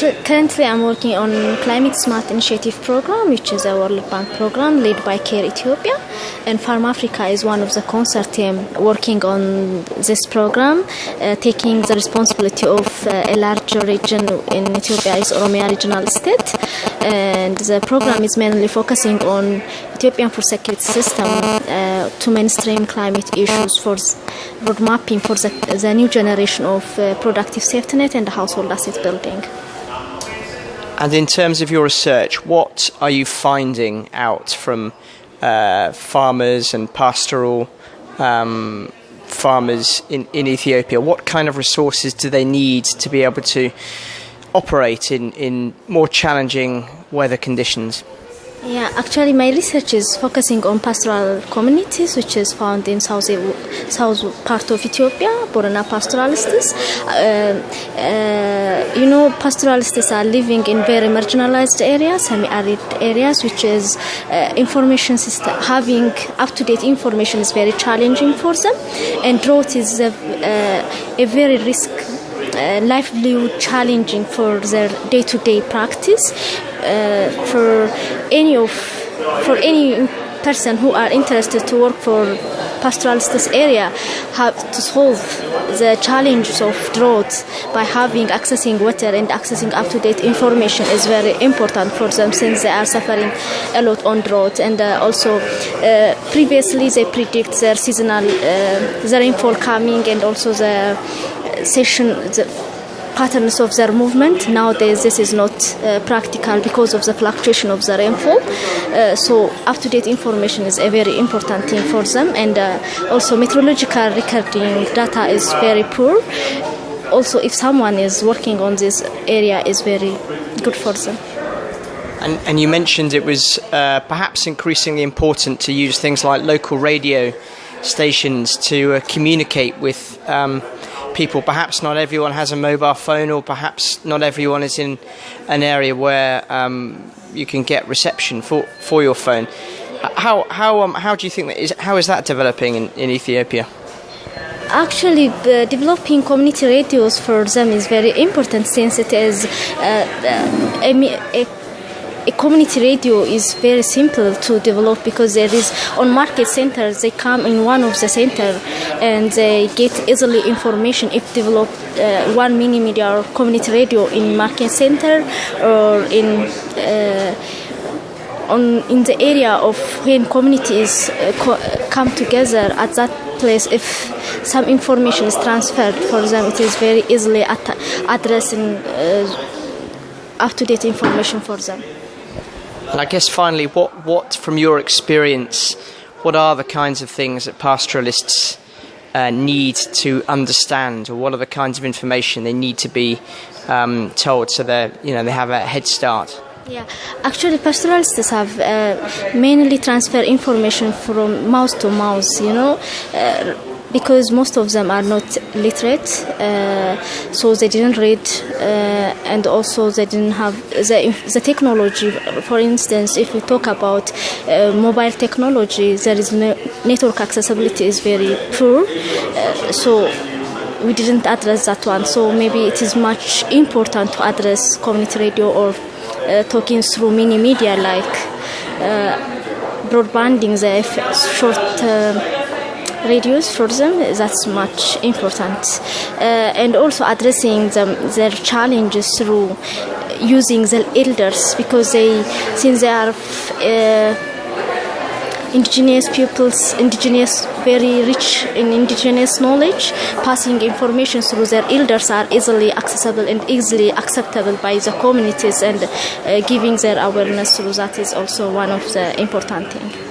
Currently, I'm working on Climate Smart Initiative Program, which is a World Bank program led by CARE Ethiopia. And Farm Africa is one of the consortium working on this program, taking the responsibility of a larger region in Ethiopia, is Oromia Regional State. And the program is mainly focusing on Ethiopian food security system to mainstream climate issues for road mapping for the new generation of productive safety net and household asset building. And in terms of your research, what are you finding out from farmers and pastoral farmers in Ethiopia? What kind of resources do they need to be able to operate in more challenging weather conditions? Yeah, actually my research is focusing on pastoral communities, which is found in south part of Ethiopia, Borana pastoralists. Pastoralists are living in very marginalized areas, semi-arid areas, which is information system, having up-to-date information is very challenging for them, and drought is a very livelihood challenging for their day-to-day practice. For any person who are interested to work for pastoralist area, have to solve the challenges of drought by accessing water and accessing up-to-date information is very important for them, since they are suffering a lot on drought. And also previously they predict their seasonal the rainfall coming, and also the patterns of their movement. Nowadays this is not practical because of the fluctuation of the rainfall, so up-to-date information is a very important thing for them. And also meteorological recording data is very poor. Also, if someone is working on this area, is very good for them. And you mentioned it was perhaps increasingly important to use things like local radio stations to communicate with people. Perhaps not everyone has a mobile phone, or perhaps not everyone is in an area where you can get reception for your phone. How do you think that is? How is that developing in Ethiopia? Actually, developing community radios for them is very important, since it is a community radio is very simple to develop, because there is on market centers, they come in one of the center and they get easily information. If develop one mini media or community radio in market center, or in the area of when communities come together at that place, if some information is transferred for them, it is very easily addressing up-to-date information for them. And I guess finally, what from your experience, what are the kinds of things that pastoralists need to understand, or what are the kinds of information they need to be told so they have a head start? Yeah, actually pastoralists have mainly transfer information from mouth to mouth, because most of them are not literate, so they didn't read, and also they didn't have the technology. For instance, if we talk about mobile technology, there is no network accessibility is very poor, so we didn't address that one. So maybe it is much important to address community radio or talking through mini media like broadbanding, the short radios for them. That's much important, and also addressing their challenges through using the elders, because since they are indigenous pupils, very rich in indigenous knowledge, passing information through their elders are easily accessible and easily acceptable by the communities, and giving their awareness through that is also one of the important things.